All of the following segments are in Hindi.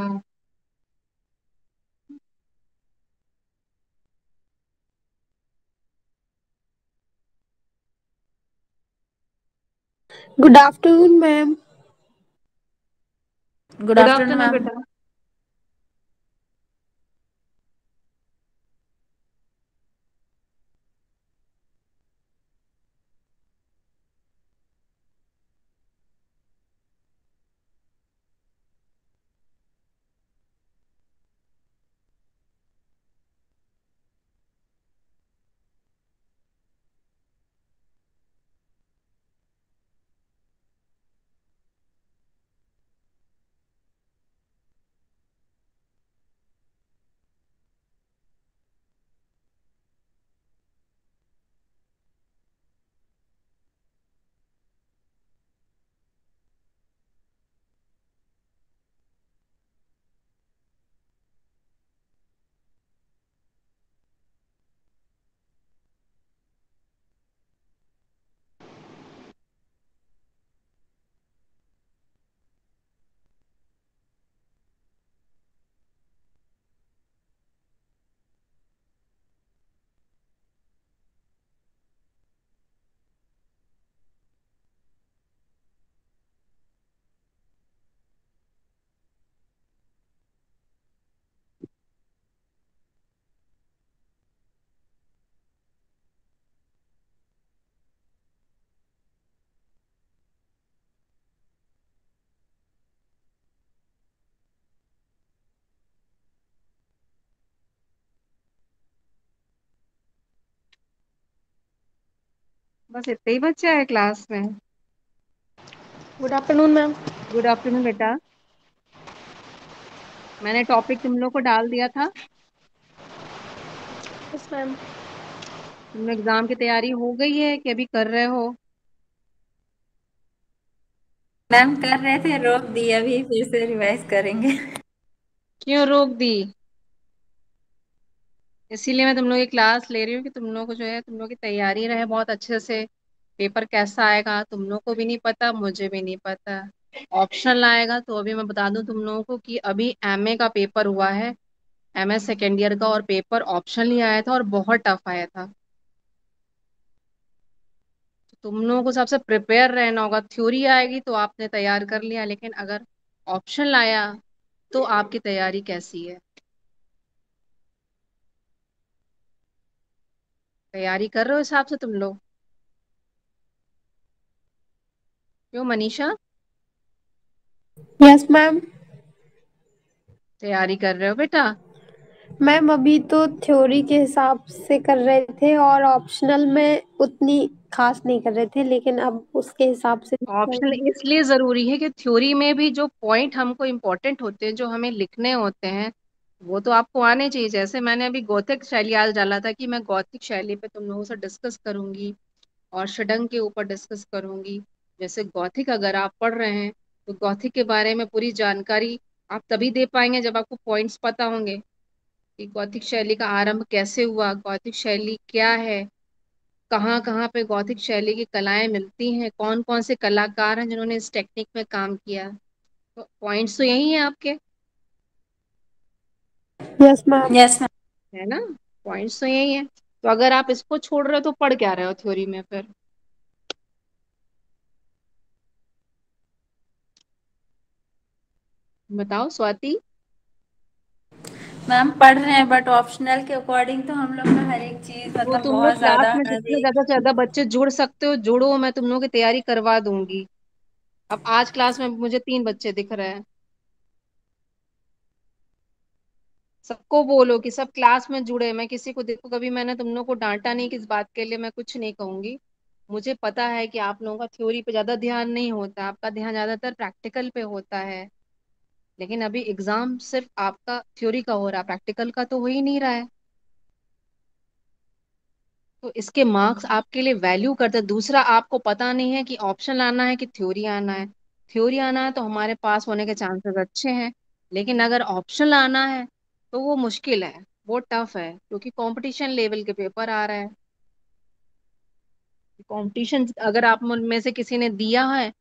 हाँ। Good afternoon ma'am. Good good afternoon afternoon ma'am. बेटा। बस इतने ही बच्चे आए क्लास में। Good afternoon ma'am. Good afternoon बेटा। मैंने टॉपिक तुम लोग को डाल दिया था। Yes ma'am. तुम लोग एग्जाम की तैयारी हो गई है कि अभी कर रहे हो? मैम कर रहे थे, रोक दिए, अभी फिर से रिवाइज करेंगे। क्यों रोक दी? इसीलिए मैं तुम लोग की क्लास ले रही हूँ कि तुम लोग को जो है तुम लोग की तैयारी रहे बहुत अच्छे से। पेपर कैसा आएगा तुम लोग को भी नहीं पता, मुझे भी नहीं पता। ऑप्शनल आएगा तो अभी मैं बता दूं तुम लोगों को कि अभी एमए का पेपर हुआ है। एमए सेकेंड ईयर का, और पेपर ऑप्शनल ही आया था और बहुत टफ आया था। तो तुम लोगों को सबसे प्रिपेयर रहना होगा। थ्योरी आएगी तो आपने तैयार कर लिया, लेकिन अगर ऑप्शनल आया तो आपकी तैयारी कैसी है? तैयारी कर रहे हो हिसाब से तुम लोग? क्यों मनीषा? Yes ma'am. तैयारी कर रहे हो बेटा? मैम अभी तो थ्योरी के हिसाब से कर रहे थे और ऑप्शनल में उतनी खास नहीं कर रहे थे, लेकिन अब उसके हिसाब से ऑप्शनल इसलिए जरूरी है कि थ्योरी में भी जो पॉइंट हमको इम्पोर्टेंट होते हैं, जो हमें लिखने होते हैं, वो तो आपको आने चाहिए। जैसे मैंने अभी गौथिक शैली आज डाला था कि मैं गौथिक शैली पे तुम लोगों से डिस्कस करूंगी और षडंग के ऊपर डिस्कस करूंगी। जैसे गौथिक अगर आप पढ़ रहे हैं तो गौथिक के बारे में पूरी जानकारी आप तभी दे पाएंगे जब आपको पॉइंट्स पता होंगे कि गौथिक शैली का आरंभ कैसे हुआ, गौथिक शैली क्या है, कहाँ कहाँ पे गौथिक शैली की कलाएं मिलती हैं, कौन कौन से कलाकार हैं जिन्होंने इस टेक्निक में काम किया। तो पॉइंट्स तो यही हैं आपके, यस मैम। Yes ma'am. है ना? पॉइंट्स तो यही है। तो अगर आप इसको छोड़ रहे हो तो पढ़ क्या रहे हो थ्योरी में फिर? बताओ स्वाति। मैम पढ़ रहे हैं, बट ऑप्शनल के अकॉर्डिंग तो हम लोग का हर एक चीज वो मतलब तुम लोग बहुत क्लास ज्यादा में जितने अधिक। ज्यादा से ज्यादा बच्चे जुड़ सकते हो जुड़ो, मैं तुम लोगों की तैयारी करवा दूंगी। अब आज क्लास में मुझे 3 बच्चे दिख रहे हैं। सबको बोलो कि सब क्लास में जुड़े। मैं किसी को देखो, कभी मैंने तुम लोग को डांटा नहीं किस बात के लिए, मैं कुछ नहीं कहूंगी। मुझे पता है कि आप लोगों का थ्योरी पे ज्यादा ध्यान नहीं होता, आपका ध्यान ज्यादातर प्रैक्टिकल पे होता है। लेकिन अभी एग्जाम सिर्फ आपका थ्योरी का हो रहा है, प्रैक्टिकल का तो हो ही नहीं रहा है। तो इसके मार्क्स आपके लिए वैल्यू करते हैं। दूसरा, आपको पता नहीं है कि ऑप्शन आना है कि थ्योरी आना है। थ्योरी आना है तो हमारे पास होने के चांसेस अच्छे हैं। लेकिन अगर ऑप्शनल आना है तो वो मुश्किल है, वो टफ है, क्योंकि कंपटीशन लेवल के पेपर आ रहा है। कंपटीशन अगर आप में से किसी ने दिया है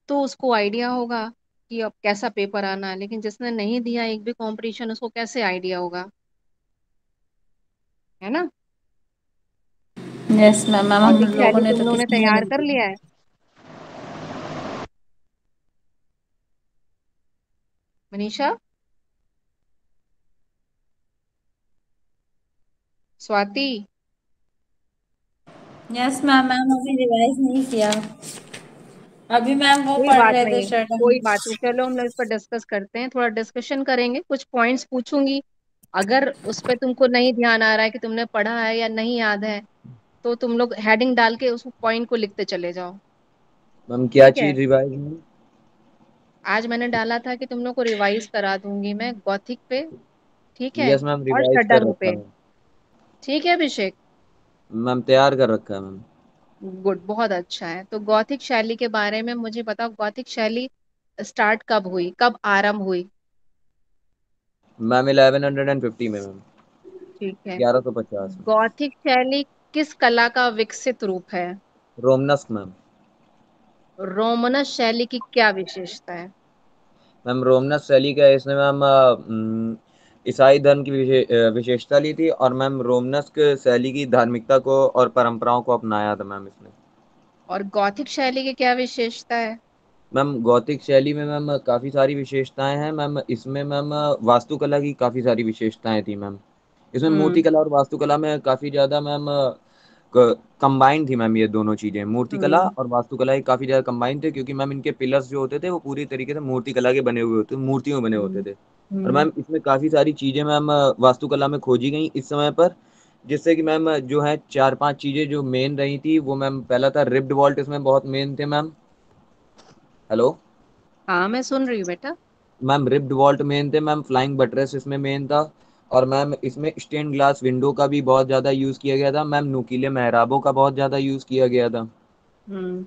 तो उसको आइडिया होगा कि अब कैसा पेपर आना है, लेकिन जिसने नहीं दिया एक भी कंपटीशन उसको कैसे आइडिया होगा, है ना। यस मैम, मैम हम भौतिक लोगों शैली ने तुम तो लोगों ने किसी ने तैयार नहीं कर दिया। लिया है। Manisha, Swati. Yes ma'am, ma'am अभी रिवाइज नहीं किया। अभी मैम वो कोई पढ़ बात रहे थे नहीं, शटल। कोई बात नहीं, चलो हम लोग इस पर डिस्कस करते हैं, थोड़ा डिस्कशन करेंगे, कुछ पॉइंट्स पूछूंगी। अगर उस पर तुमको नहीं ध्यान आ रहा है कि तुमने पढ़ा है या नहीं याद है, तो तुम लोग हेडिंग डाल के उस पॉइंट को लिखते चले जाओ। मैम क्या ठीक है। चीज रिवाइज में? आज मैंने डाला था कि तुम लोग को रिवाइज करा दूंगी मैं गॉथिक पे, ठीक है, यस मैम, और रिवाइज कर सडर्न रखा पे। है। ठीक है अभिषेक। मैम तैयार कर रखा है मैम। गुड, बहुत अच्छा है। तो गॉथिक शैली के बारे में मुझे बताओ, गॉथिक शैली स्टार्ट कब हुई, कब आरंभ हुई। मैम 1150 में मैम। ठीक है। 1150 में। गॉथिक शैली किस कला का विकसित रूप है। Romanesque ma'am. रोमनस शैली की क्या विशेषता है। मैम रोमनस शैली का है, इसने मैम ईसाई धर्म की विशेषता ली थी, और मैम रोमनस्क शैली की धार्मिकता को और परंपराओं को अपनाया था मैम इसने। और गॉथिक शैली की क्या विशेषता है। मैम गॉथिक शैली में मैम काफ़ी सारी विशेषताएं हैं मैम, इसमें मैम वास्तुकला की काफ़ी सारी विशेषताएं थी मैम। इसमें हम्म। मूर्तिकला और वास्तुकला में काफ़ी ज़्यादा मैम कंबाइंड थी मैम, ये दोनों चीज़ें मूर्तिकला हम्म। और वास्तुकला ये काफ़ी ज़्यादा कंबाइंड थे, क्योंकि मैम इनके पिलर्स जो होते थे वो पूरी तरीके से मूर्तिकला के बने हुए होते, मूर्तियों में बने होते हम्म। थे। और हम्म। मैम इसमें काफ़ी सारी चीज़ें मैम वास्तुकला में खोजी गई इस समय पर, जिससे कि मैम जो है चार पांच चीज़ें जो मेन रही थी वो मैम, पहला था रिब्ड वॉल्ट, इसमें बहुत मेन थे मैम। हेलो हाँ मैं सुन रही हूँ बेटा। मैम, रिब्ड वॉल्ट मेन थे मैम, फ्लाइंग बटरेस इसमें मेन था। और मैम इसमें स्टेन ग्लास विंडो का भी बहुत ज़्यादा यूज़ किया गया था मैम, नुकीले मेहराबों का बहुत ज़्यादा यूज़ किया गया था हम्म।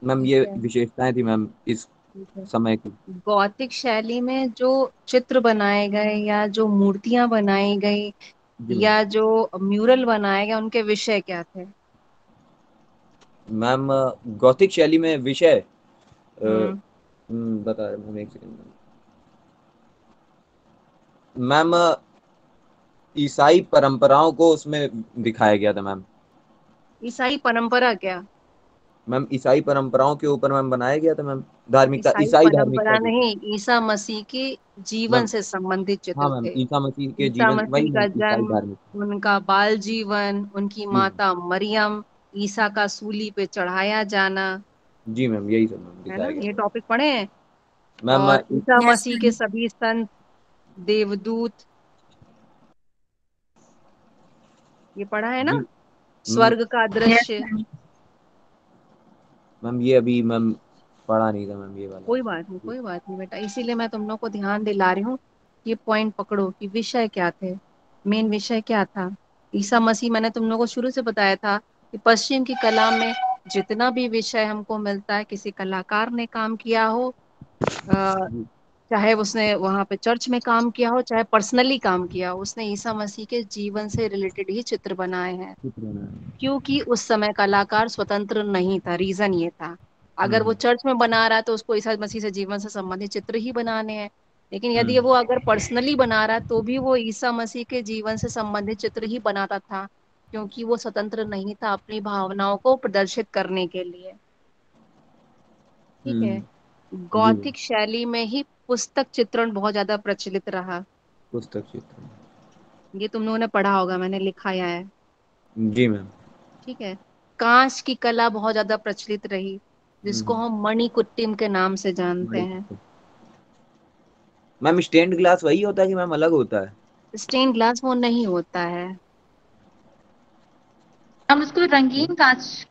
मैम। ठीक ये है। विशेषताएं थी मैम इस ठीक है। समय की। गौतिक शैली में जो चित्र बनाए गए या जो मूर्तियां बनाई गई जी मैम। या जो म्यूरल बनाए गए, उनके विषय क्या थे। मैम गौथिक शैली में विषय हम्म। बता रहे मैम, एक सेकंड मैम। ईसाई परंपराओं को उसमें दिखाया गया था मैम। ईसाई परंपरा क्या। मैम ईसाई परंपराओं के ऊपर मैम बनाया गया था मैम, धार्मिकता, ईसाई ईसाई धार्मिकता परंपरा के ऊपर। नहीं, ईसा मसीह के जीवन मैम से संबंधित हाँ चित्र मैम, थे। ईसा मसीह के ईसा जीवन, वही मसीह का मैम ईसाई जन्म, धार्मिक। उनका बाल जीवन, उनकी जी माता मरियम, ईसा का सूली पे चढ़ाया जाना, जी मैम, यही सब मैम है दिखाया ना, गया ये था टॉपिक पढ़े हैं। मैम। और ईसा यस मसीह के मैम। सभी संत, देवदूत, ये पढ़ा है ना। जी स्वर्ग का यस दृश्य। मैम। मैम, ये अभी मैम पढ़ा नहीं था मैम, ये वाला। कोई बात नहीं, कोई बात नहीं बेटा, इसीलिए मैं तुम लोग को ध्यान दिला रही हूँ। ये पॉइंट पकड़ो कि विषय क्या थे, मेन विषय क्या था। ईसा मसीह, मैंने तुम लोग को शुरू से बताया था कि पश्चिम की कला में जितना भी विषय हमको मिलता है, किसी कलाकार ने काम किया हो, अ, जी, चाहे उसने वहां पे चर्च में काम किया हो, चाहे पर्सनली काम किया हो, उसने ईसा मसीह के जीवन से रिलेटेड ही चित्र बनाए हैं। ठीक रहना है। क्योंकि उस समय कलाकार स्वतंत्र नहीं था, रीजन ये था। अगर वो हम्म चर्च में बना रहा है तो उसको ईसा मसीह से जीवन से संबंधित चित्र ही बनाने हैं। लेकिन यदि हम्म वो अगर पर्सनली बना रहा है तो भी वो ईसा मसीह के जीवन से संबंधित चित्र ही बनाता था, क्योंकि वो स्वतंत्र नहीं था अपनी भावनाओं को प्रदर्शित करने के लिए। ठीक है। जी मैम। गॉथिक शैली में ही पुस्तक चित्रण बहुत ज्यादा प्रचलित रहा। पुस्तक चित्र। ये तुम लोगों ने पढ़ा होगा, मैंने लिखाया है। जी मैम। ठीक है। कांच की कला बहुत ज्यादा प्रचलित रही, जिसको हम्म हम मणिकुट्टिम के नाम से जानते बड़ी हैं। पुस्तक। मैम स्टेन्ड ग्लास वही होता है कि मैम अलग होता है? स्टेन ग्लास वो नहीं होता है। हम इसको रंगीन कांच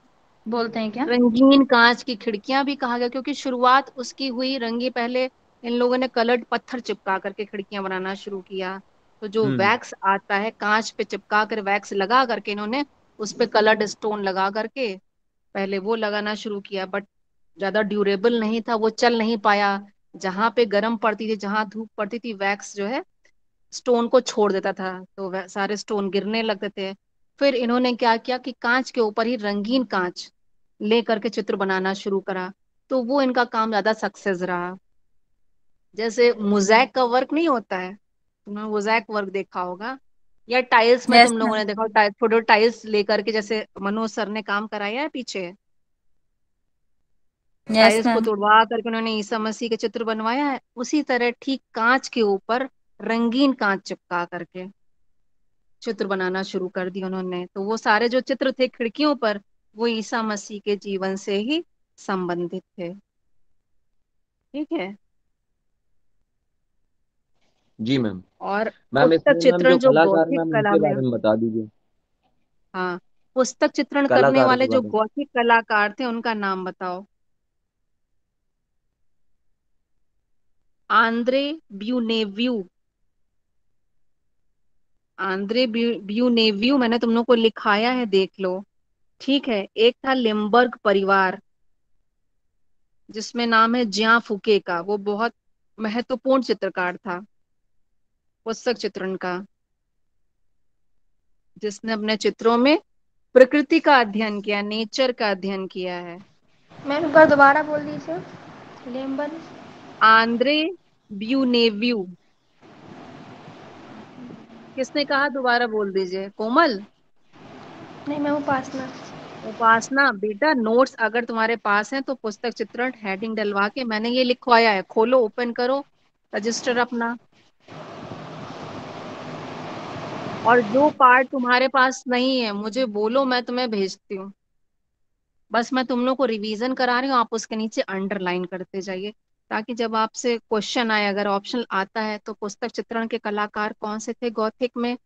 बोलते हैं क्या? रंगीन कांच की खिड़कियां भी कहा गया, क्योंकि शुरुआत उसकी हुई रंगी, पहले इन लोगों ने कलर्ड पत्थर चिपका करके खिड़कियां बनाना शुरू किया। तो जो हम्म वैक्स आता है कांच पे चिपका कर, वैक्स लगा करके इन्होंने उस पे कलर्ड स्टोन लगा करके पहले वो लगाना शुरू किया। बट ज्यादा ड्यूरेबल नहीं था, वो चल नहीं पाया। जहां पे गर्म पड़ती थी, जहां धूप पड़ती थी, वैक्स जो है स्टोन को छोड़ देता था, तो वह सारे स्टोन गिरने लगते थे। फिर इन्होंने क्या किया कि कांच के ऊपर ही रंगीन कांच ले करके चित्र बनाना शुरू करा। तो वो इनका काम ज्यादा सक्सेस रहा। जैसे मोज़ैक का वर्क नहीं होता है, तुमने मोज़ैक वर्क देखा होगा, या टाइल्स में यस तुम लोगों मैम। ने देखा टाइल्स, छोटे टाइल्स लेकर के, जैसे मनोज सर ने काम कराया है पीछे, यस टाइल्स को मैम। तोड़वा करके उन्होंने ईसा मसीह के चित्र बनवाया है। उसी तरह ठीक कांच के ऊपर रंगीन कांच चिपका करके चित्र बनाना शुरू कर दिया उन्होंने। तो वो सारे जो चित्र थे खिड़कियों पर, वो ईसा मसीह के जीवन से ही संबंधित थे। ठीक है। जी मैम। और मैम पुस्तक इसमें मैम जो चित्रण जो कलाकार, गौथिक मैम कला उनके में, बारे में बता दीजिए। हाँ, पुस्तक चित्रण करने कलाकारों के वाले जो बारे में। गौथिक कलाकार थे उनका नाम बताओ। आंद्रे ब्यूनेव्यू, ब्यूनेव्यू मैंने तुम लोग को लिखाया है, देख लो। ठीक है। एक था लिम्बर्ग परिवार, जिसमें नाम है ज्या फुके का, वो बहुत महत्वपूर्ण चित्रकार था पुस्तक चित्रण का, जिसने अपने चित्रों में प्रकृति का अध्ययन किया, नेचर का अध्ययन किया है। मैम एक बार दोबारा बोल दीजिए। लेम्बन। आंद्रे ब्यूनेव्यू। किसने कहा, दोबारा बोल दीजिए, कोमल? नहीं मैम, उपासना। उपासना बेटा, नोट्स अगर तुम्हारे पास हैं तो पुस्तक चित्रण हेडिंग डलवा के, मैंने ये लिखवाया है, खोलो, ओपन करो रजिस्टर अपना। और जो पार्ट तुम्हारे पास नहीं है मुझे बोलो, मैं तुम्हें भेजती हूँ। बस मैं तुम लोग को रिवीजन करा रही हूँ, आप उसके नीचे अंडरलाइन करते जाइए, ताकि जब आपसे क्वेश्चन आए, अगर ऑप्शन आता है, तो पुस्तक चित्रण के कलाकार कौन से थे गौथिक में,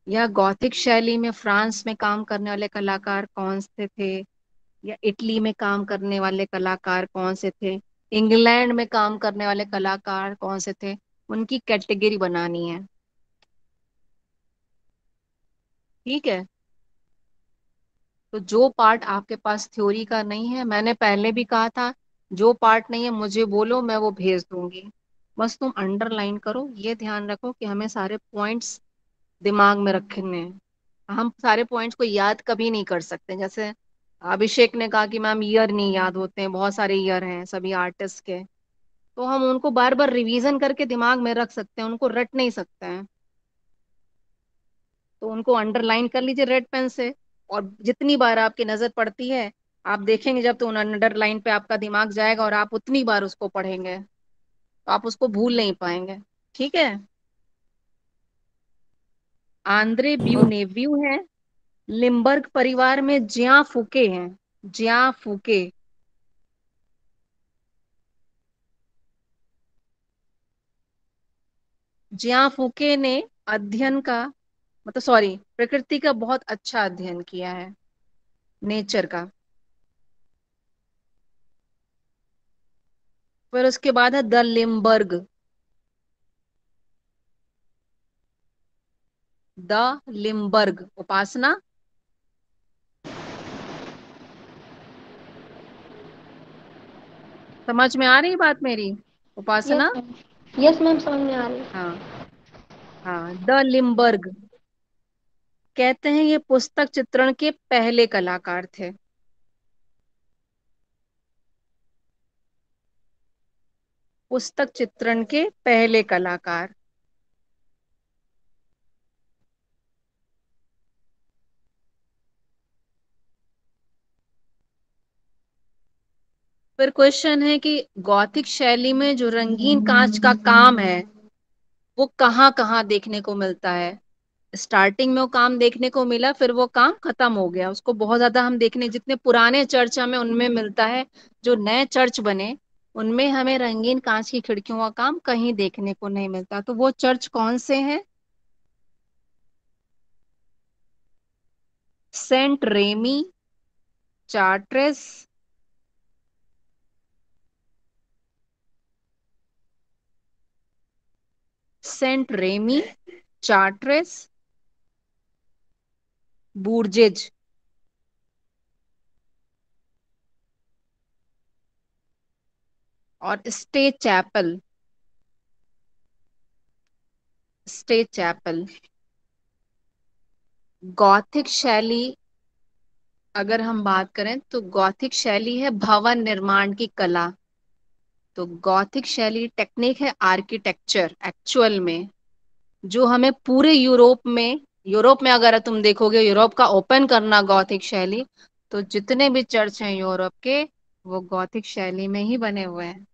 या गौथिक शैली में फ्रांस में काम करने वाले कलाकार कौन से थे, या इटली में काम करने वाले कलाकार कौन से थे, इंग्लैंड में काम करने वाले कलाकार कौन से थे, उनकी कैटेगरी बनानी है। ठीक है। तो जो पार्ट आपके पास थ्योरी का नहीं है, मैंने पहले भी कहा था, जो पार्ट नहीं है मुझे बोलो, मैं वो भेज दूंगी। बस तुम अंडरलाइन करो, ये ध्यान रखो कि हमें सारे पॉइंट्स दिमाग में रखने हैं। हम सारे पॉइंट्स को याद कभी नहीं कर सकते। जैसे अभिषेक ने कहा कि मैम ईयर नहीं याद होते हैं, बहुत सारे ईयर हैं सभी आर्टिस्ट के, तो हम उनको बार बार रिवीजन करके दिमाग में रख सकते हैं, उनको रट नहीं सकते हैं। तो उनको अंडरलाइन कर लीजिए रेड पेन से, और जितनी बार आपकी नजर पड़ती है, आप देखेंगे जब, तो उन अंडरलाइन पे आपका दिमाग जाएगा और आप उतनी बार उसको पढ़ेंगे, तो आप उसको भूल नहीं पाएंगे। ठीक है। आंद्रे ब्यूनेव्यू है, लिम्बर्ग परिवार में ज्या फूके हैं, ज्या फूके। ज्या फूके ने अध्ययन का, मतलब सॉरी, प्रकृति का बहुत अच्छा अध्ययन किया है, नेचर का। फिर उसके बाद है द लिम्बर्ग, द लिम्बर्ग। उपासना, समझ में आ रही बात मेरी? यस उपासना, मैम। यस मैम, समझ में आ रही है। हाँ हाँ, द लिम्बर्ग कहते हैं ये पुस्तक चित्रण के पहले कलाकार थे। पुस्तक चित्रण के पहले कलाकार। फिर क्वेश्चन है कि गौथिक शैली में जो रंगीन कांच का काम है, वो कहाँ कहाँ देखने को मिलता है। स्टार्टिंग में वो काम देखने को मिला, फिर वो काम खत्म हो गया, उसको बहुत ज्यादा हम देखने, जितने पुराने चर्च हमें उनमें मिलता है, जो नए चर्च बने उनमें हमें रंगीन कांच की खिड़कियों का काम कहीं देखने को नहीं मिलता। तो वो चर्च कौन से हैं? Saint Remi, Chartres, Saint Remi, Chartres, Bourges, और Sainte Chapelle, Sainte Chapelle. Gothic शैली अगर हम बात करें तो गॉथिक शैली है भवन निर्माण की कला। तो गॉथिक शैली टेक्निक है आर्किटेक्चर एक्चुअल में, जो हमें पूरे यूरोप में अगर तुम देखोगे, यूरोप का ओपन करना गॉथिक शैली, तो जितने भी चर्च हैं यूरोप के, वो गॉथिक शैली में ही बने हुए हैं।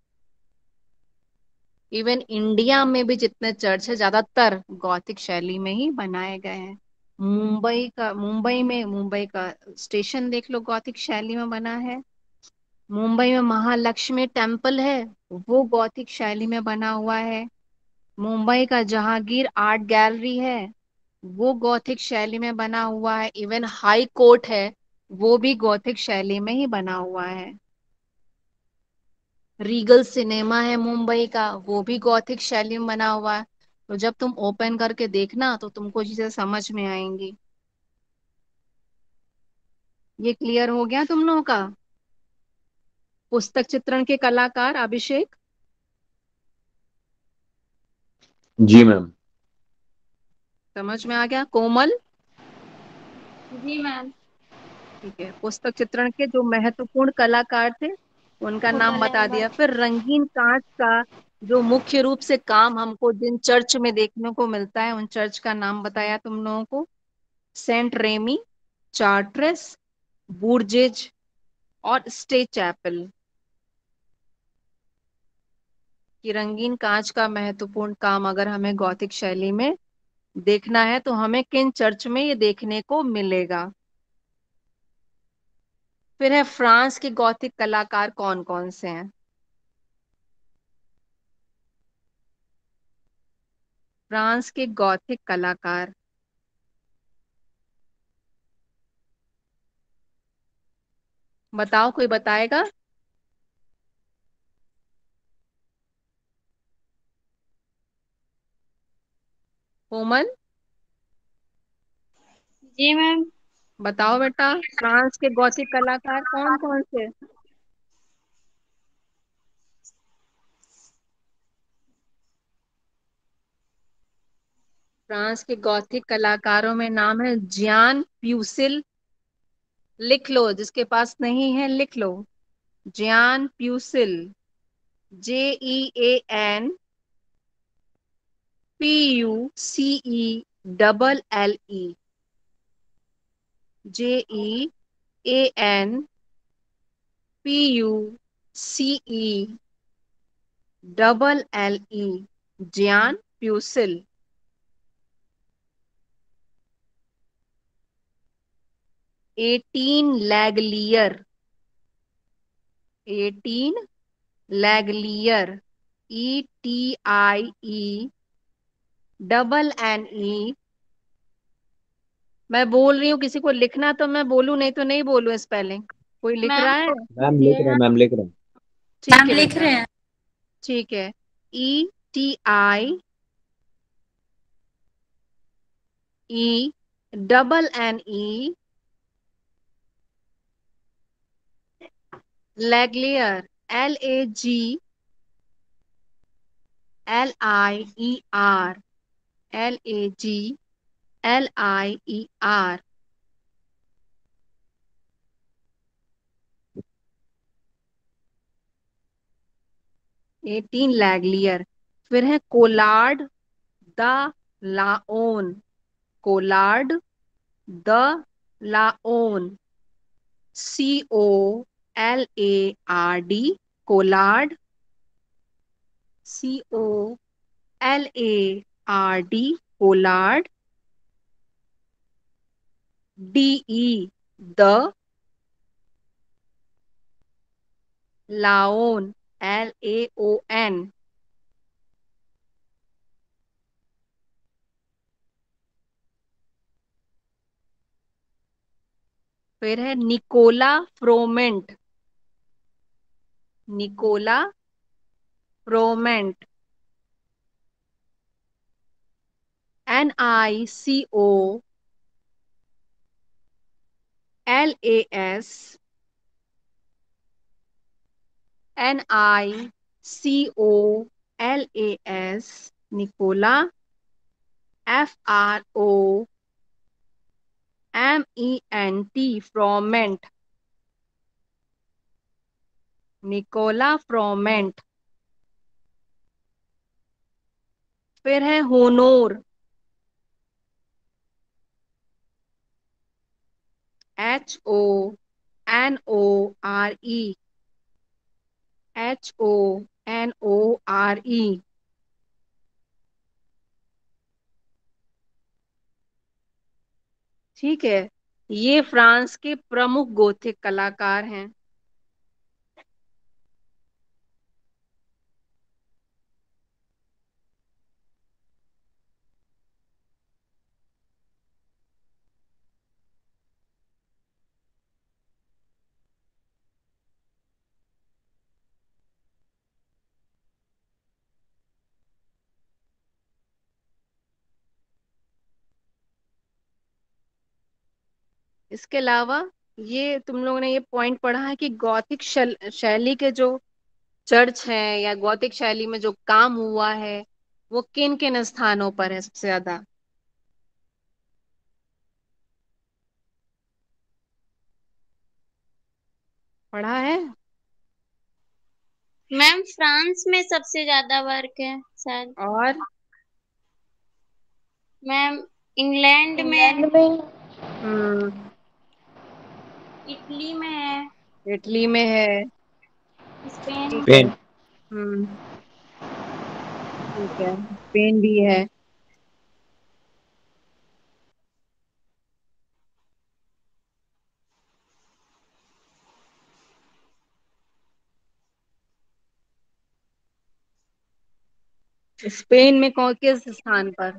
इवन इंडिया में भी जितने चर्च है ज्यादातर गॉथिक शैली में ही बनाए गए हैं। मुंबई का स्टेशन देख लो, गॉथिक शैली में बना है। मुंबई में महालक्ष्मी टेम्पल है, वो गॉथिक शैली में बना हुआ है। मुंबई का जहांगीर आर्ट गैलरी है, वो गॉथिक शैली में बना हुआ है। इवन हाई कोर्ट है, वो भी गॉथिक शैली में ही बना हुआ है। रीगल सिनेमा है मुंबई का, वो भी गॉथिक शैली में बना हुआ है। तो जब तुम ओपन करके देखना तो तुमको चीजें समझ में आएंगी। ये क्लियर हो गया तुम लोगों का? पुस्तक चित्रण के कलाकार अभिषेक, जी मैम। समझ में आ गया? कोमल, जी मैम। ठीक है। पुस्तक चित्रण के जो महत्वपूर्ण कलाकार थे उनका नाम बता दिया। फोटोलैम्बर्ट। फिर रंगीन कांच का जो मुख्य रूप से काम हमको जिन चर्च में देखने को मिलता है, उन चर्च का नाम बताया तुम लोगों को। सेंट रेमी, चार्ट्रेस, बूर्जेज और स्टे चैपल। कि रंगीन कांच का महत्वपूर्ण काम अगर हमें गॉथिक शैली में देखना है तो हमें किन चर्च में ये देखने को मिलेगा। फिर है फ्रांस के गॉथिक कलाकार कौन कौन से हैं? फ्रांस के गॉथिक कलाकार, बताओ, कोई बताएगा? कोमल, जी मैम। बताओ बेटा, फ्रांस के गॉथिक कलाकार कौन कौन से? फ्रांस के गॉथिक कलाकारों में नाम है जियान प्यूसिल। लिख लो, जिसके पास नहीं है लिख लो। जियान प्यूसिल, JEANPUCELLE, JEANPUCELLE, जियान प्यूसिल। 18 लैगलियर, 18 लैगलियर, ETIENNE। मैं बोल रही हूँ, किसी को लिखना तो मैं बोलूं, नहीं तो नहीं बोलूं स्पेलिंग। कोई लिख मैम रहा है? मैम लिख ये रहे हैं, है। मैम लिख रहे हैं। ठीक मैम है लिख बेटा, रहे हैं। ठीक है। ETIENNE, लैग्लियर, LAGLIER, LAGLIER। 18 लैग्लियर। फिर है Colard de Laon, Colard de Laon, COLARD, Colard, COLARD, Colard. DE, de Laon, LAON। फिर है Nicolas Froment, Nicolas Froment, NICOLAS, Nicolas, FROMENT, MENT, Froment, Nicolas Froment. फिर है होनोर, HONORE, HONORE। ठीक है, ये फ्रांस के प्रमुख गोथिक कलाकार हैं। इसके अलावा ये तुम लोगों ने ये पॉइंट पढ़ा है कि गॉथिक शैली के जो चर्च हैं या गॉथिक शैली में जो काम हुआ है वो किन किन स्थानों पर है सबसे ज्यादा? पढ़ा है? मैम फ्रांस में सबसे ज्यादा वर्क है शायद। और मैम इंग्लैंड में, इंग्लैंड में। हम्म, इटली में है, इटली में है। स्पेन ठीक में। है। पेन। ठीक है, स्पेन भी है। स्पेन में कौन किस स्थान पर?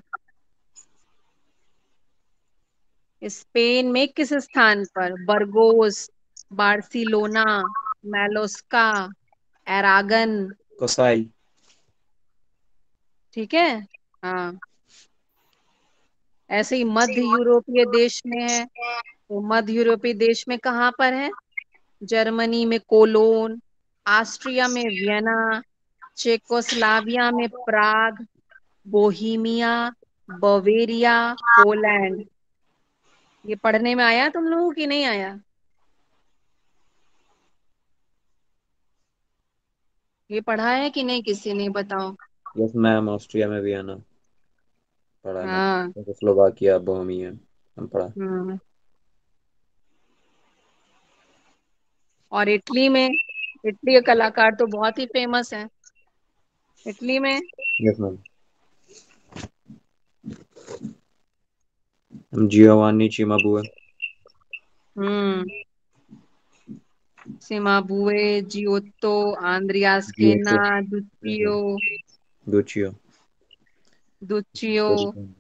स्पेन में किस स्थान पर? बरगोस, बार्सिलोना, मैलोस्का, एरागन। कोसाई। ठीक है। हाँ, ऐसे ही मध्य यूरोपीय देश में है, तो मध्य यूरोपीय देश में कहाँ पर है? जर्मनी में कोलोन, ऑस्ट्रिया में वियना, चेकोस्लाविया में प्राग, बोहीमिया, बवेरिया, पोलैंड। ये पढ़ने में आया तुम लोगों की नहीं आया? ये पढ़ा है कि नहीं, किसी ने बताओ। यस मैम, ऑस्ट्रिया में वियना पढ़ा है मैम। हाँ। चेकोस्लोवाकिया, बोहेमिया हम पढ़ा। हम्म। और इटली में, इटली के कलाकार तो बहुत ही फेमस हैं। इटली में यस मैम, हम Giovanni Cimabue. Hmm Cimabue, Giotto, Andreas केना, Giotto. Yes Duccio, ma'am, Duccio. Duccio,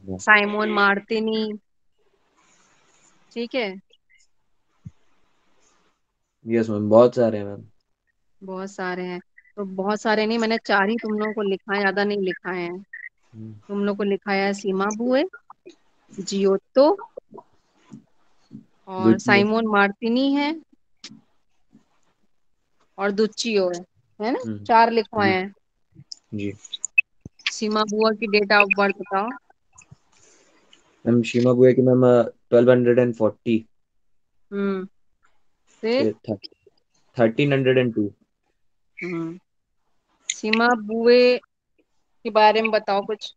yes Simone Martini. ठीक है, मैम, बहुत सारे हैं मैम। बहुत सारे हैं। तो बहुत सारे नहीं, मैंने चार ही तुम लोगों को लिखा है, ज्यादा नहीं लिखा है। तुम लोग को लिखाया है सिमाबुए, जियोत्तो, और दुचियो। साइमोन मार्टिनी है, और दुचियो है ना? हम्म। चार लिखवाए जी। हैं। जी सिमाबुआ की डेट ऑफ बर्थ बताओ। मैम, शिमाबुए की मैम 1240 हम्म फिर से 1302। हम्म सिमाबुए के बारे में बताओ कुछ।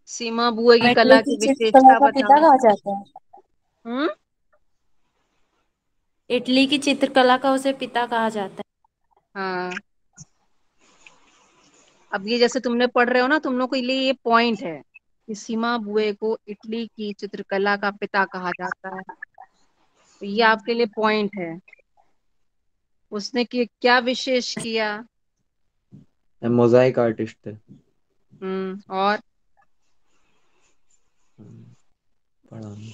सिमाबुए की इटली कला की की चित्रकला विशेषता का पिता बताओ। कहा जाता है। हम्म इटली की चित्रकला का उसे पिता कहा जाता हाँ, अब ये जैसे तुमने पढ़ रहे हो ना, तुम लोग के लिए ये पॉइंट है कि सिमाबुए को इटली की चित्रकला का पिता कहा जाता है। तो ये आपके लिए पॉइंट है। उसने क्या विशेष किया? मैम, मोजाइक आर्टिस्ट थे। और पढ़ा नहीं।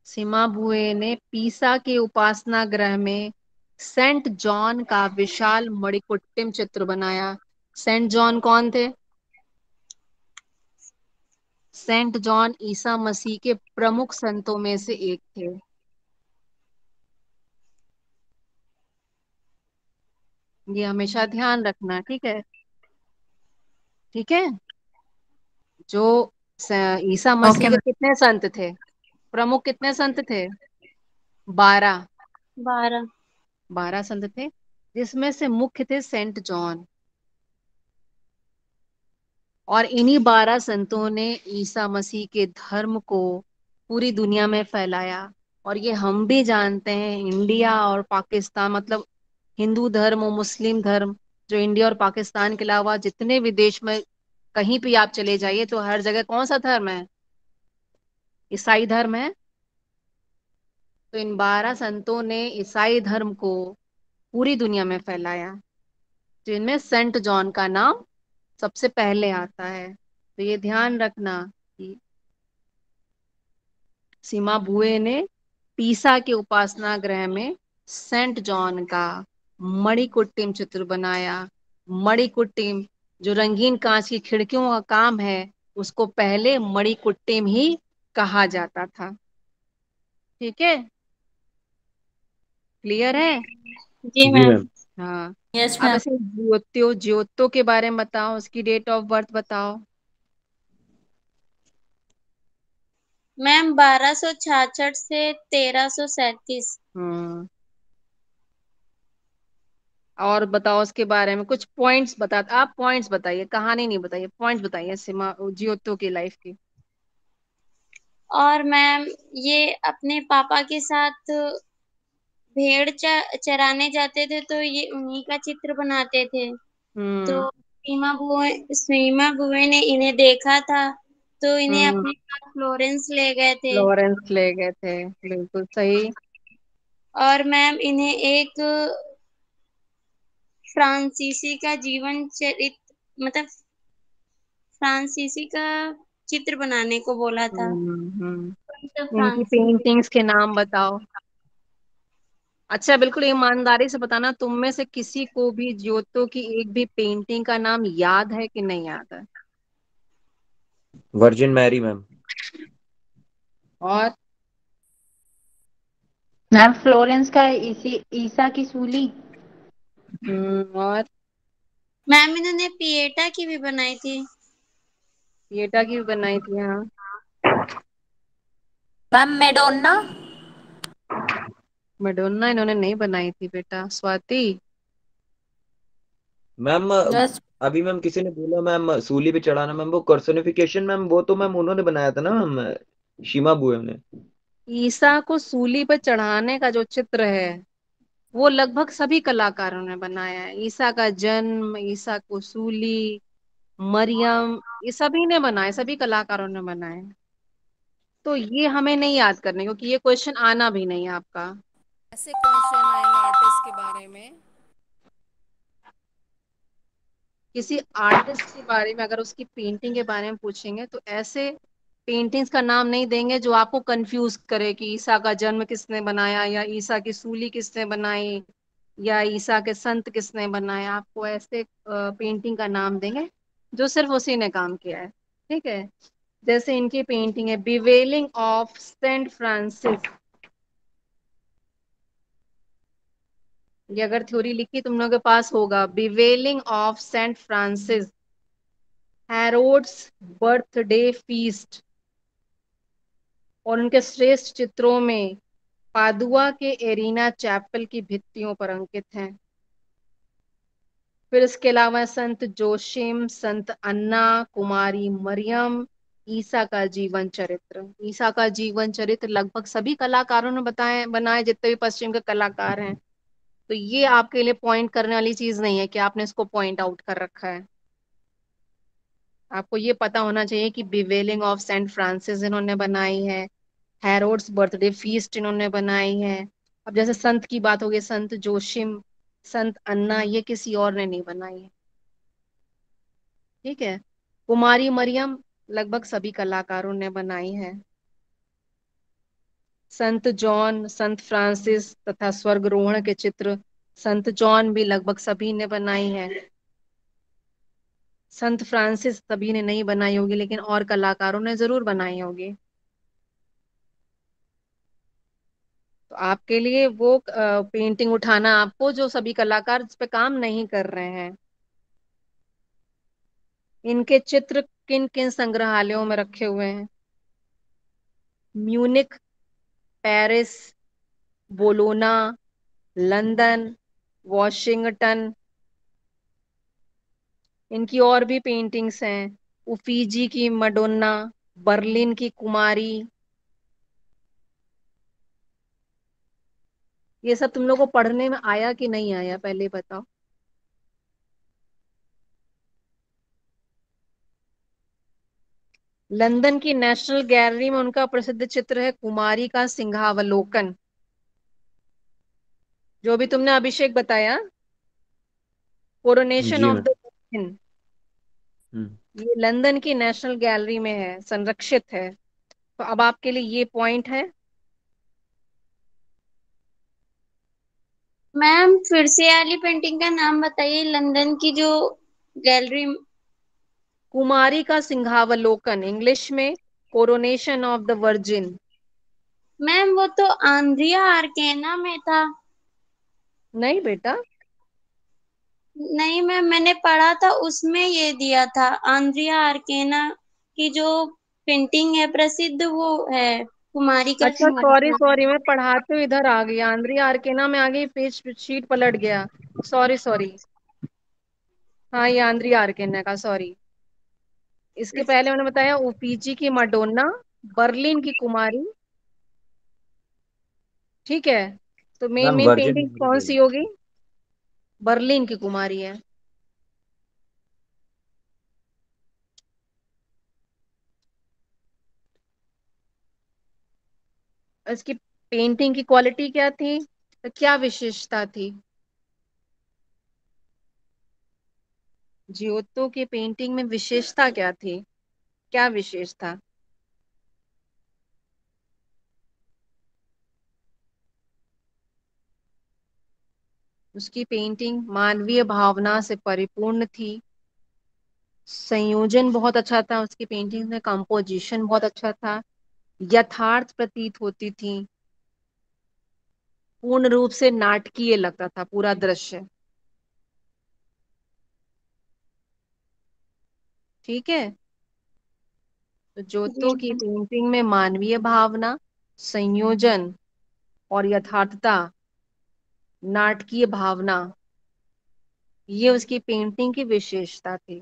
सिमाबुए ने पीसा के उपासना गृह में सेंट जॉन का विशाल मणिकुट्टिम चित्र बनाया। सेंट जॉन कौन थे? सेंट जॉन ईसा मसीह के प्रमुख संतों में से एक थे। ये हमेशा ध्यान रखना, ठीक है? ठीक है। जो ईसा मसीह ओके के मैम। कितने संत थे? प्रमुख कितने संत थे? 12। 12। 12 संत थे, जिसमें से मुख्य थे सेंट जॉन। और इन्हीं 12 संतों ने ईसा मसीह के धर्म को पूरी दुनिया में फैलाया। और ये हम भी जानते हैं, इंडिया और पाकिस्तान, मतलब हिंदू धर्म और मुस्लिम धर्म, जो इंडिया और पाकिस्तान के अलावा जितने भी देश में कहीं भी आप चले जाइए तो हर जगह कौन सा धर्म है? ईसाई धर्म है। तो इन 12 संतों ने ईसाई धर्म को पूरी दुनिया में फैलाया, जिनमें सेंट जॉन का नाम सबसे पहले आता है। तो ये ध्यान रखना कि सीमा बुए ने पीसा के उपासना गृह में सेंट जॉन का मणिकुट्टिम चित्र बनाया। मणिकुट्टिम जो रंगीन कांच की खिड़कियों का काम है, उसको पहले मणिकुट्टिम ही कहा जाता था। ठीक है, क्लियर है? जी जी मैम। मैम। हाँ। यस अब मैम। ऐसे ज्योतो ज्योतो के बारे में बताओ, उसकी डेट ऑफ बर्थ बताओ। मैम 1266 से 1337। हम्म। और बताओ उसके बारे में कुछ पॉइंट्स बता, आप पॉइंट्स बताइए, कहानी नहीं बताइए, पॉइंट्स बताइए सीमा जियोतो की लाइफ की। और मैम ये अपने पापा के साथ भेड़ चराने जाते थे, तो ये उन्हीं का चित्र बनाते थे। तो हम्म। सीमा बुए ने इन्हें देखा था, तो इन्हें हम्म। अपने साथ फ्लोरेंस ले गए थे। लॉरेंस ले गए थे, बिल्कुल सही। और मैम इन्हें एक फ्रांसीसी का जीवन चरित्र, मतलब फ्रांसीसी का चित्र बनाने को बोला था। तो इनकी फ्रांसीसी। पेंटिंग्स के नाम बताओ। अच्छा, बिल्कुल ईमानदारी से बताना, तुम में से किसी को भी जियोतो की एक भी पेंटिंग का नाम याद है कि नहीं याद है? Virgin Mary ma'am. और मैम फ्लोरेंस का ईसा की सूली। और मैम इन्होंने पिएटा की भी बनाई थी। पिएटा की भी बनाई थी, हाँ। Ma'am Madonna. मैडोना इन्होंने नहीं बनाई थी बेटा। स्वाति? Ma'am yes. अभी मैम किसी ने बोला मैम सूली पे चढ़ाना, मैम वो कर्सोनिफिकेशन मैम, वो तो मैम उन्होंने बनाया था ना मैम, शीमा बुए ने। ईसा को सूली पर चढ़ाने का जो चित्र है, वो लगभग सभी कलाकारों ने बनाया है। ईसा का जन्म, ईसा को सूली, मरियम, ये सभी ने बनाए, सभी कलाकारों ने बनाए। तो ये हमें नहीं याद करने, क्योंकि ये क्वेश्चन आना भी नहीं है आपका। ऐसे क्वेश्चन आएंगे आर्टिस्ट के बारे में, किसी आर्टिस्ट के बारे में अगर उसकी पेंटिंग के बारे में पूछेंगे तो ऐसे पेंटिंग्स का नाम नहीं देंगे जो आपको कंफ्यूज करे कि ईसा का जन्म किसने बनाया, या ईसा की सूली किसने बनाई, या ईसा के संत किसने बनाए। आपको ऐसे पेंटिंग का नाम देंगे जो सिर्फ उसी ने काम किया है। ठीक है, जैसे इनकी पेंटिंग है बिवेलिंग ऑफ सेंट फ्रांसिस। ये अगर थ्योरी लिखी तुम लोगों के पास होगा, bewailing of Saint Francis, Herod's birthday feast. और उनके श्रेष्ठ चित्रों में पादुआ के एरिना चैपल की भित्तियों पर अंकित हैं। फिर इसके अलावा संत जोशिम, संत अन्ना, कुमारी मरियम, ईसा का जीवन चरित्र। ईसा का जीवन चरित्र लगभग सभी कलाकारों ने बताए बनाए, जितने भी पश्चिम के कलाकार हैं। तो ये आपके लिए पॉइंट करने वाली चीज नहीं है कि आपने इसको पॉइंट आउट कर रखा है। आपको ये पता होना चाहिए कि बिवेलिंग ऑफ सेंट फ्रांसिस इन्होंने बनाई है, हेरोड्स बर्थडे फीस्ट इन्होंने बनाई है। अब जैसे संत की बात होगी, संत जोशिम, संत अन्ना, ये किसी और ने नहीं बनाई है। ठीक है। कुमारी मरियम लगभग सभी कलाकारों ने बनाई है। संत जॉन, संत फ्रांसिस तथा स्वर्गरोहण के चित्र संत जॉन भी लगभग सभी ने बनाई है। संत फ्रांसिस सभी ने नहीं बनाई होगी, लेकिन और कलाकारों ने जरूर बनाई होगी। तो आपके लिए वो पेंटिंग उठाना आपको, जो सभी कलाकार इस पे काम नहीं कर रहे हैं। इनके चित्र किन किन संग्रहालयों में रखे हुए हैं? Munich, Paris, Bologna, London, Washington. इनकी और भी पेंटिंग्स हैं, उफीजी की मडोना, बर्लिन की कुमारी। ये सब तुम लोगों को पढ़ने में आया कि नहीं आया, पहले बताओ। लंदन की नेशनल गैलरी में उनका प्रसिद्ध चित्र है कुमारी का सिंहावलोकन, जो भी तुमने अभिषेक बताया, कोरोनेशन जी of ma'am. The queen. Hmm. ये लंदन की नेशनल गैलरी में है, संरक्षित है। तो अब आपके लिए ये पॉइंट है। मैम फिर से वाली पेंटिंग का नाम बताइए, लंदन की जो गैलरी। कुमारी का सिंहावलोकन, इंग्लिश में coronation of the virgin. Ma'am वो तो आंद्रिया आर्केना में था। नहीं बेटा, नहीं मैम, मैंने पढ़ा था उसमें ये दिया था, आंद्रिया आर्केना की जो पेंटिंग है प्रसिद्ध वो है कुमारी का अच्छा सॉरी सिंहासन। सॉरी, मैं पढ़ाते हुए इधर आ गई, आंद्री आर्केना में आ गई, पेज शीट पलट गया। Sorry sorry. हाँ ये आंद्री आर्केना का, सॉरी। इसके पहले मैंने बताया उफीजी की मडोना, बर्लिन की कुमारी। ठीक है, तो main ma'am main virgin painting Kumari कौन बोल सी रहे होगी? बर्लिन की कुमारी है। इसकी पेंटिंग की क्वालिटी क्या थी, तो क्या विशेषता थी? जियोतो की पेंटिंग में विशेषता क्या थी, क्या विशेष था? उसकी पेंटिंग मानवीय भावना से परिपूर्ण थी, संयोजन बहुत अच्छा था उसकी पेंटिंग में, कंपोजिशन बहुत अच्छा था, यथार्थ प्रतीत होती थी, पूर्ण रूप से नाटकीय लगता था पूरा दृश्य। ठीक है, तो जी जोतो की मैम। पेंटिंग में मानवीय भावना, संयोजन और यथार्थता, नाटकीय भावना, ये उसकी पेंटिंग की विशेषता थी।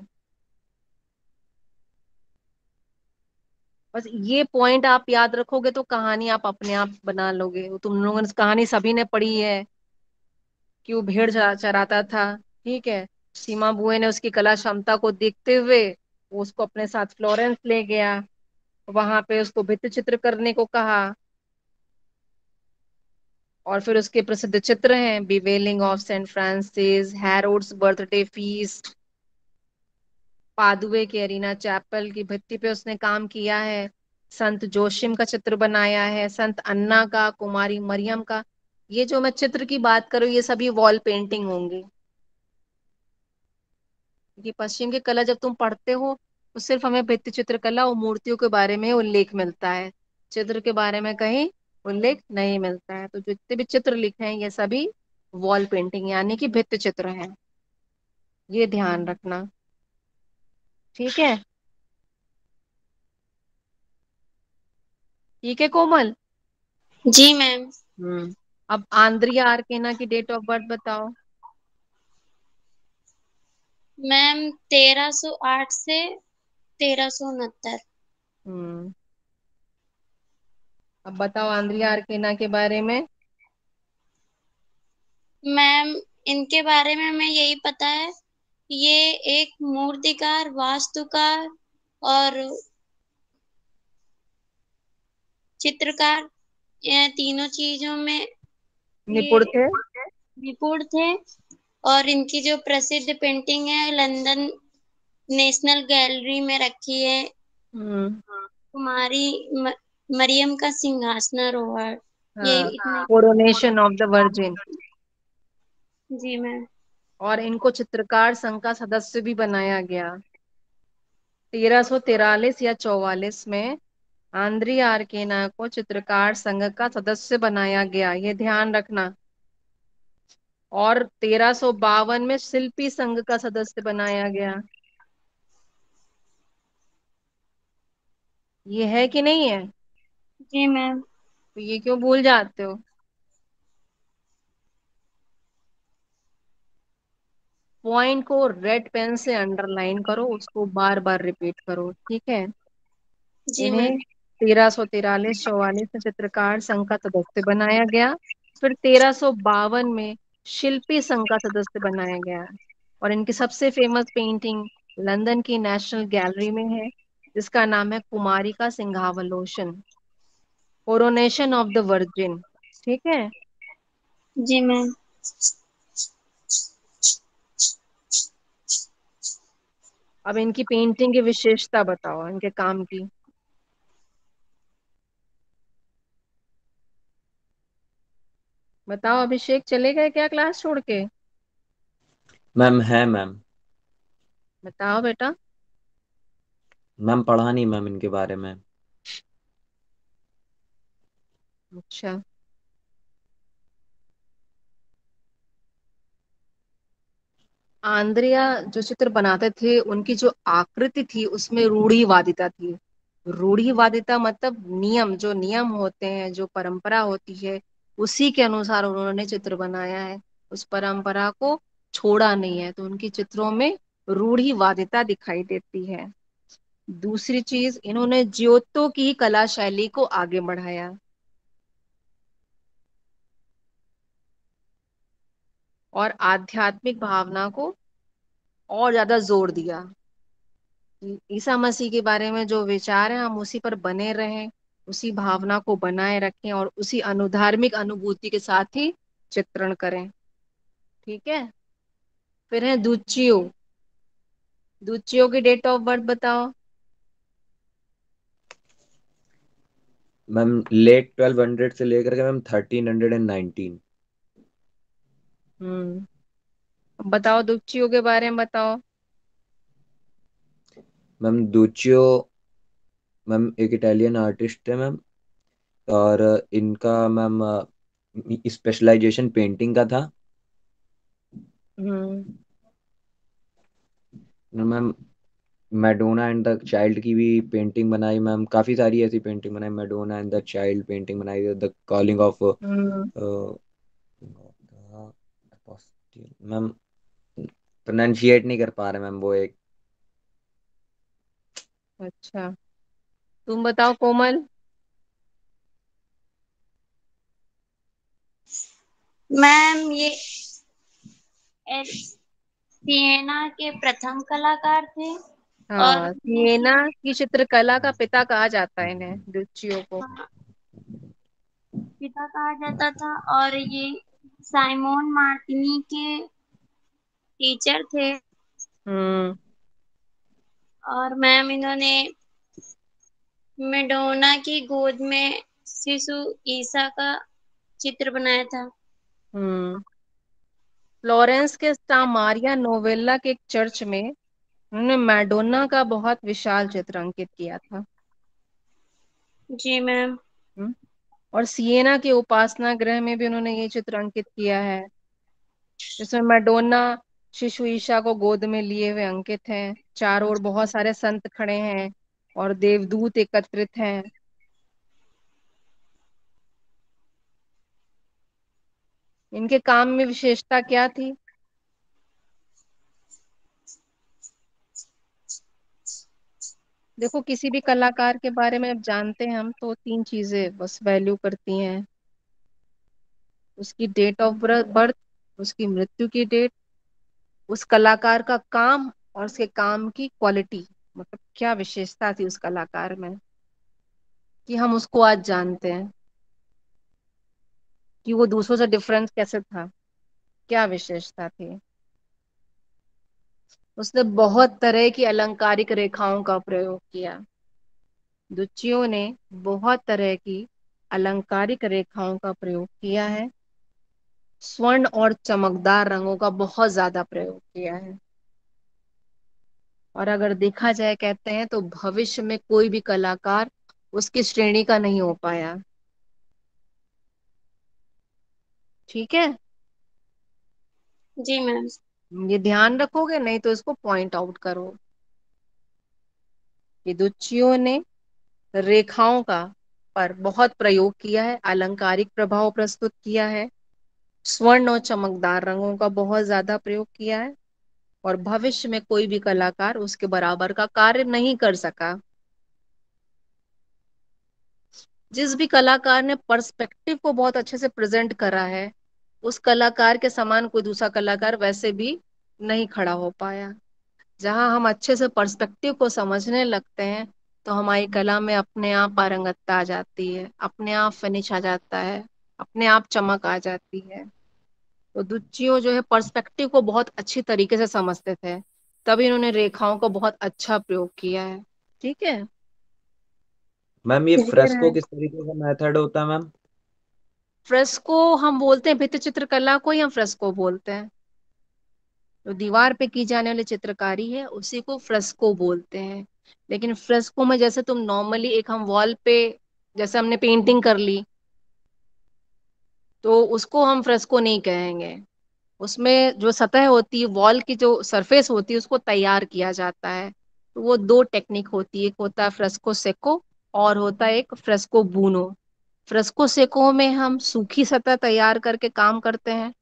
बस ये पॉइंट आप याद रखोगे तो कहानी आप अपने आप बना लोगे। वो तुम लोगों ने कहानी सभी ने पढ़ी है कि वो भेड़ चराता था। ठीक है, सीमा बुए ने उसकी कला क्षमता को देखते हुए वो उसको अपने साथ फ्लोरेंस ले गया, वहां पे उसको भित्ति चित्र करने को कहा। और फिर उसके प्रसिद्ध चित्र हैं bewailing of Saint Francis, Herod's birthday feast, Padua के एरिना चैपल की भित्ति पे उसने काम किया है, संत जोशिम का चित्र बनाया है, संत अन्ना का, कुमारी मरियम का। ये जो मैं चित्र की बात करूँ ये सभी वॉल पेंटिंग होंगी। क्योंकि पश्चिम की कला जब तुम पढ़ते हो तो सिर्फ हमें भित्ति चित्रकला और मूर्तियों के बारे में उल्लेख मिलता है, चित्र के बारे में कहीं उल्लेख नहीं मिलता है। तो जितने भी चित्र लिखे हैं ये सभी वॉल पेंटिंग यानी कि भित्ति चित्र हैं, ये ध्यान रखना। ठीक है, ठीक है कोमल। जी मैम। अब आंद्रिया आर्केना की डेट ऑफ बर्थ बताओ। मैम 1308 से 1369। हम्म, अब बताओ आंद्रिया आर्केना के बारे में। मैम इनके बारे में हमें यही पता है कि ये एक मूर्तिकार, वास्तुकार और चित्रकार, ये तीनों चीजों में ये निपुण थे। निपुण थे। और इनकी जो प्रसिद्ध पेंटिंग है लंदन नेशनल गैलरी में रखी है, हम्म। कुमारी मरियम का सिंहासनारोहण। ये हाँ, इतने। Coronation of the Virgin. जी मैम। और इनको चित्रकार संघ का सदस्य भी बनाया गया। 1343 या 44 में आंद्री आर्केना को चित्रकार संघ का सदस्य बनाया गया, ये ध्यान रखना। और 1352 में शिल्पी संघ का सदस्य बनाया गया। ये है कि नहीं है? जी मैम। तो ये क्यों भूल जाते हो? पॉइंट को रेड पेन से अंडरलाइन करो, उसको बार बार रिपीट करो, ठीक है। जी मैम। इन्हें 1343-44 में चित्रकार संघ का सदस्य बनाया गया। फिर 1352 में शिल्पी संघ का सदस्य बनाया गया। और इनकी सबसे फेमस पेंटिंग लंदन की नेशनल गैलरी में है, जिसका नाम है कुमारी का सिंहावलोकन, कोरोनेशन ऑफ द वर्जिन, ठीक है। जी मैम। अब इनकी पेंटिंग की विशेषता बताओ, इनके काम की। बताओ अभिषेक, चले गए क्या क्लास छोड़ के? मैम है मैम। बताओ बेटा। मैम पढ़ा नहीं मैम इनके बारे में। अच्छा। आंद्रिया जो चित्र बनाते थे, उनकी जो आकृति थी उसमें रूढ़िवादिता थी। रूढ़िवादिता मतलब नियम, जो नियम होते हैं, जो परंपरा होती है, उसी के अनुसार उन्होंने चित्र बनाया है। उस परंपरा को छोड़ा नहीं है, तो उनकी चित्रों में रूढ़िवादिता दिखाई देती है। दूसरी चीज, इन्होंने जियोतो की कला शैली को आगे बढ़ाया और आध्यात्मिक भावना को और ज्यादा जोर दिया। ईसा मसीह के बारे में जो विचार है, हम उसी पर बने रहें, उसी भावना को बनाए रखें और उसी अनुधार्मिक अनुभूति के साथ ही चित्रण करें, ठीक है। फिर है दुचियो। दुचियो की डेट ऑफ बर्थ बताओ। मैम लेट 1200 से लेकर के मैम 1319। अब बताओ दुचियो के बारे में बताओ। मैम दुचियो मैम एक इटालियन आर्टिस्ट है मैम। और इनका मैम स्पेशलाइजेशन पेंटिंग का था। Hmm. Ma'am Madonna and the child की भी पेंटिंग बनाई मैम। काफ़ी सारी ऐसी पेंटिंग बनाई। Madonna and the child painting बनाई। The calling of hmm. Ma'am pronunciate नहीं कर पा रहे मैम वो एक। अच्छा, तुम बताओ कोमल। मैम ये सिएना के प्रथम कलाकार थे। और हाँ, सिएना की चित्रकला का पिता कहा जाता है इन्हें, दुचियो को। पिता कहा जाता था। और ये साइमन मार्टिनी के टीचर थे। हम्म। और मैम इन्होंने मेडोना की गोद में शिशु ईसा का चित्र बनाया था। हम्म। फ्लोरेंस के सा मारिया नोवेला के एक चर्च में उन्होंने मैडोना का बहुत विशाल चित्र अंकित किया था। जी मैम। हम्म। और सिएना के उपासना गृह में भी उन्होंने ये चित्र अंकित किया है, जिसमें मैडोना शिशु ईशा को गोद में लिए हुए अंकित हैं। चारों ओर बहुत सारे संत खड़े हैं और देवदूत एकत्रित हैं। इनके काम में विशेषता क्या थी? देखो, किसी भी कलाकार के बारे में अब जानते हैं हम, तो तीन चीजें बस वैल्यू करती हैं: उसकी डेट ऑफ बर्थ, उसकी मृत्यु की डेट, उस कलाकार का काम और उसके काम की क्वालिटी, मतलब क्या विशेषता थी उस कलाकार में कि हम उसको आज जानते हैं, कि वो दूसरों से डिफरेंस कैसे था, क्या विशेषता थी। उसने बहुत तरह की अलंकारिक रेखाओं का प्रयोग किया। दुचियो ने बहुत तरह की अलंकारिक रेखाओं का प्रयोग किया है। स्वर्ण और चमकदार रंगों का बहुत ज्यादा प्रयोग किया है। और अगर देखा जाए कहते हैं तो भविष्य में कोई भी कलाकार उसकी श्रेणी का नहीं हो पाया। ठीक है, जी मैम। ये ध्यान रखोगे, नहीं तो इसको पॉइंट आउट करो। विदुषियों ने रेखाओं का पर बहुत प्रयोग किया है, अलंकारिक प्रभाव प्रस्तुत किया है, स्वर्ण और चमकदार रंगों का बहुत ज्यादा प्रयोग किया है, और भविष्य में कोई भी कलाकार उसके बराबर का कार्य नहीं कर सका। जिस भी कलाकार ने पर्सपेक्टिव को बहुत अच्छे से प्रेजेंट करा है, उस कलाकार के समान कोई दूसरा कलाकार वैसे भी नहीं खड़ा हो पाया। जहां हम अच्छे से पर्सपेक्टिव को समझने लगते हैं, तो हमारी कला में अपने आप पारंगतता आ जाती है, अपने आप फिनिश आ जाता है, अपने आप चमक आ जाती है। तो दुच्चियो जो है पर्सपेक्टिव को बहुत अच्छी तरीके से समझते थे, तभी इन्होंने रेखाओं का बहुत अच्छा प्रयोग किया है। ठीक है, मैम ये क्लियर फ्रेस्को है। किस तरीके का मेथड होता है मैम? फ्रेस्को हम बोलते हैं, भित्ति चित्रकला को ही हम फ्रेस्को बोलते हैं। जो दीवार पे की जाने वाली चित्रकारी है उसी को फ्रेस्को बोलते हैं। लेकिन फ्रेस्को में जैसे तुम नॉर्मली एक हम वॉल पे, जैसे हमने पेंटिंग कर ली, तो उसको हम फ्रेस्को नहीं कहेंगे। उसमें जो सतह होती है, वॉल की जो सरफेस होती है, उसको तैयार किया जाता है। तो वो दो टेक्निक होती है, एक होता है फ्रेस्को सेको और होता है एक फ्रेस्को बूनो। फ्रेस्को सेको में हम सूखी सतह तैयार करके काम करते हैं।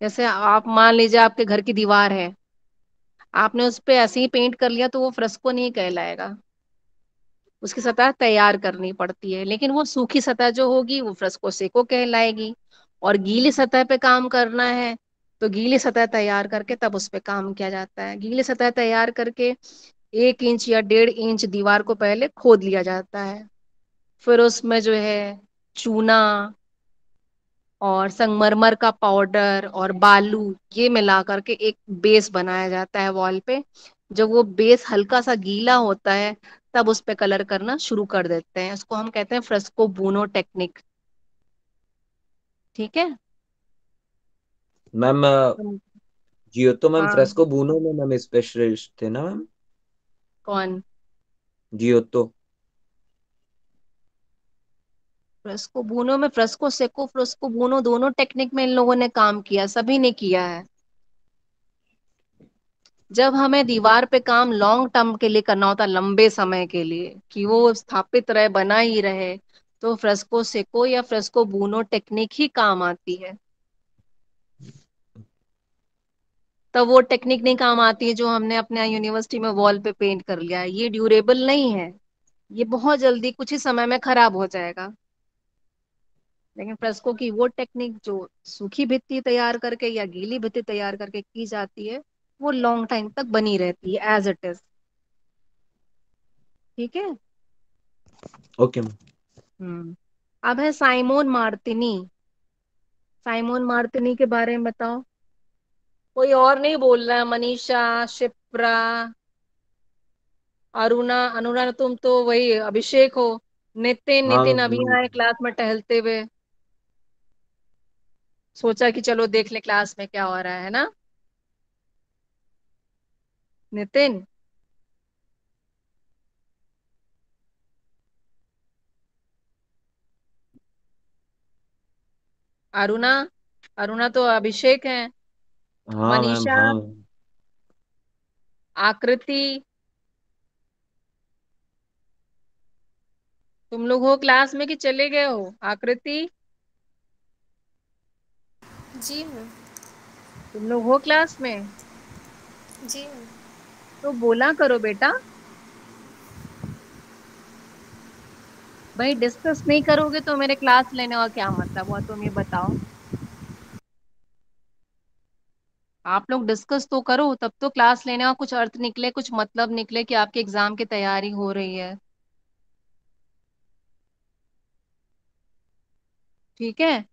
जैसे आप मान लीजिए आपके घर की दीवार है, आपने उस पे ऐसे ही पेंट कर लिया तो वो फ्रेस्को नहीं कहलाएगा, उसकी सतह तैयार करनी पड़ती है। लेकिन वो सूखी सतह जो होगी वो फ्रेस्को सेको कहलाएगी। और गीली सतह पे काम करना है तो गीली सतह तैयार करके तब उस पे काम किया जाता है। गीली सतह तैयार करके 1 इंच या 1.5 इंच दीवार को पहले खोद लिया जाता है। फिर उसमें जो है चूना और संगमरमर का पाउडर और बालू, ये मिला करके एक बेस बनाया जाता है वॉल पे। जब वो बेस हल्का सा गीला होता है, तब उस पे कलर करना शुरू कर देते हैं। इसको हम कहते हैं फ्रेस्को बूनो टेक्निक। ठीक है। मैम जियोतो मैम हाँ, फ्रेस्को बूनो में मैम स्पेशलिस्ट थे ना मैम? कौन? जियोतो। फ्रेस्को बूनो में फ्रेस्को सेको फ्रेस्को बूनो दोनों टेक्निक में इन लोगों ने काम किया, सभी ने किया है। जब हमें दीवार पे काम लॉन्ग टर्म के लिए करना होता है, लंबे समय के लिए कि वो स्थापित रहे, बना ही रहे, तो फ्रेस्को सेको या फ्रेस्को बूनो टेक्निक ही काम आती है। तब वो टेक्निक नहीं काम आती है जो हमने अपने यूनिवर्सिटी में वॉल पे पेंट कर लिया है। ये ड्यूरेबल नहीं है, ये बहुत जल्दी कुछ ही समय में खराब हो जाएगा। लेकिन फ्रेस्को की वो टेक्निक जो सूखी भित्ति तैयार करके या गीली भित्ति तैयार करके की जाती है, वो लॉन्ग टाइम तक बनी रहती है एज इट इज। ठीक है। Okay ma'am. अब है साइमोन मार्टिनी। साइमोन मार्टिनी के बारे में बताओ। कोई और नहीं बोल रहा है? मनीषा, शिप्रा, अरुणा, अनुरा, तुम तो वही अभिषेक हो। नितिन, हाँ नितिन अभी मैम। आए क्लास में टहलते हुए, सोचा कि चलो देख ले क्लास में क्या हो रहा है ना। नितिन, अरुणा, अरुणा तो अभिषेक है। हाँ मैम। मनीषा, हाँ मैम। आकृति, तुम लोग हो क्लास में कि चले गए हो? आकृति, जी मैम। तुम लोग हो क्लास में? जी मैम। तो बोला करो बेटा। भाई डिस्कस नहीं करोगे तो मेरे क्लास लेने का क्या मतलब हुआ, तुम ये बताओ। आप लोग डिस्कस तो करो, तब तो क्लास लेने का कुछ अर्थ निकले, कुछ मतलब निकले कि आपके एग्जाम की तैयारी हो रही है। ठीक है।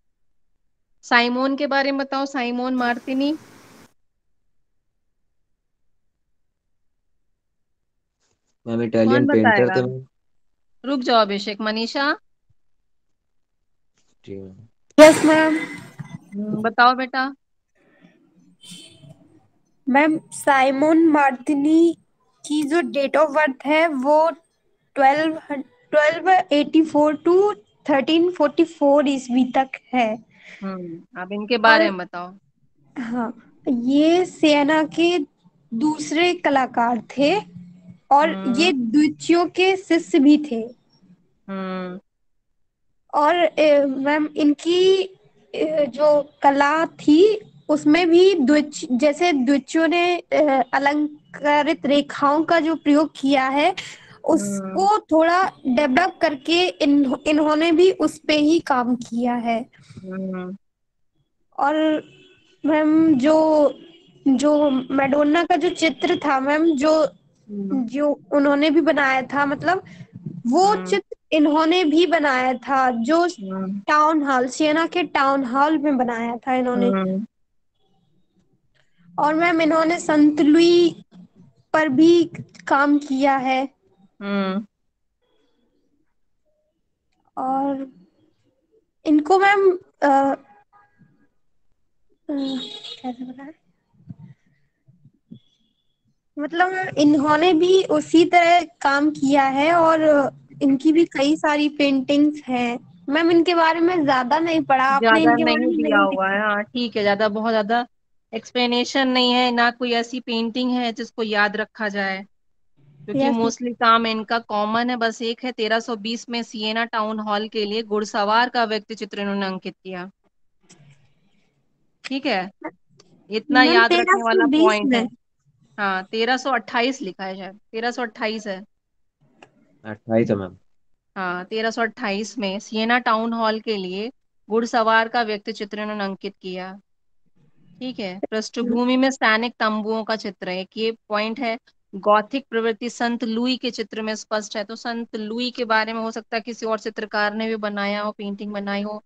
साइमोन के बारे में बताओ, साइमोन मार्टिनी। मैम कौन इटालियन पेंटर बताएगा? थे मैम। रुक जाओ अभिषेक। मनीषा, जी मैम। Yes ma'am. बताओ बेटा। मैम साइमन मार्टिनी की जो डेट ऑफ बर्थ है वो 1284 टू 1344 ईस्वी तक है। अब इनके बारे और में बताओ। हाँ, ये सेना के दूसरे कलाकार थे और ये हम्म। द्विजों के शिष्य भी थे। हम्म। और मैम इनकी जो कला थी उसमें भी द्विज जैसे द्विजों ने अलंकारित रेखाओं का जो प्रयोग किया है हम्म। उसको थोड़ा डेवलप करके इन्होंने भी उस पे ही काम किया है। हम्म। और मैम जो जो मैडोना का जो चित्र था मैम, जो हम्म। जो उन्होंने भी बनाया था, मतलब वो हम्म। चित्र इन्होंने भी बनाया था, जो हम्म। टाउन हॉल सियना के टाउन हॉल में बनाया था इन्होंने। हम्म। और मैम इन्होंने संत लुई पर भी काम किया है। हम्म। और इनको मैम कैसे बताएं, मतलब इन्होंने भी उसी तरह काम किया है और इनकी भी कई सारी पेंटिंग्स हैं। मैम इनके बारे में ज्यादा नहीं पढ़ा, आपने ज्यादा इनके बारे नहीं में दिया नहीं हुआ है, हाँ ठीक है, ज्यादा बहुत ज्यादा एक्सप्लेनेशन नहीं है, ना कोई ऐसी पेंटिंग है जिसको याद रखा जाए, क्योंकि यस। मोस्टली काम इनका कॉमन है। बस एक है 1320 में सिएना टाउन हॉल के लिए घुड़सवार का व्यक्ति चित्र इन्होंने अंकित किया। ठीक है, इतना मैम याद तेरह रखने सौ वाला बीस पॉइंट है। में हाँ 1328 लिखा है, शायद 1328 है। 28 है मैम। हाँ 1328 में सिएना टाउन हॉल के लिए घुड़सवार का व्यक्ति चित्र इन्होंने अंकित किया। ठीक है, पृष्ठभूमि में सैनिक तंबुओं का चित्र है, एक ये पॉइंट है। गॉथिक प्रवृत्ति संत लुई के चित्र में स्पष्ट है, तो संत लुई के बारे में हो सकता है किसी और चित्रकार ने भी बनाया हो, पेंटिंग बनाई हो,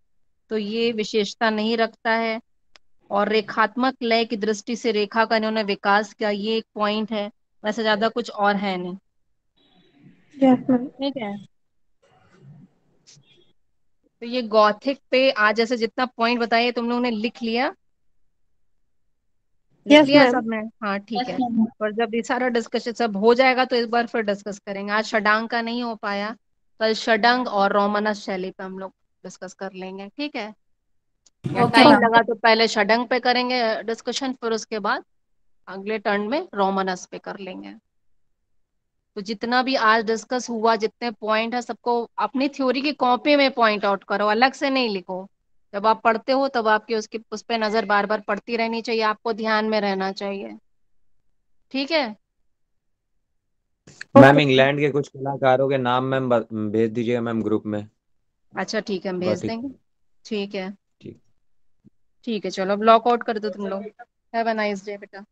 तो ये विशेषता नहीं रखता है। और रेखात्मक लय की दृष्टि से रेखा का इन्होंने विकास किया, ये एक पॉइंट है। वैसे ज्यादा कुछ और है नहीं। Yes ma'am. ठीक है, तो ये गॉथिक पे आज जैसे जितना पॉइंट बताइए तुम लोगों ने लिख लिया, लिख यस लिया है मैम। सब में, हाँ ठीक है। और जब ये सारा डिस्कशन सब हो जाएगा तो एक बार फिर डिस्कस करेंगे। आज षडांग का नहीं हो पाया, कल षडंग और रोमनस शैली पे हम लोग डिस्कस कर लेंगे, ठीक है। या ओके टाइम मैम। लगा तो पहले षडंग पे करेंगे डिस्कशन, फिर उसके बाद अगले टर्न में रोमनस पे कर लेंगे। तो जितना भी आज डिस्कस हुआ, जितने पॉइंट है, सबको अपनी थ्योरी की कॉपी में पॉइंट आउट करो, अलग से नहीं लिखो। जब आप पढ़ते हो तब आपकी उसकी उस पे नजर बार बार पड़ती रहनी चाहिए, आपको ध्यान में रहना चाहिए। ठीक है। मैम इंग्लैंड के कुछ कलाकारों के नाम मैम भेज दीजिएगा मैम ग्रुप में। अच्छा ठीक है, हम भेज गॉथिक। देंगे। ठीक है। ठीक। ठीक है, चलो अब लॉक आउट कर दो तुम लोग। हैव अ नाइस डे बेटा।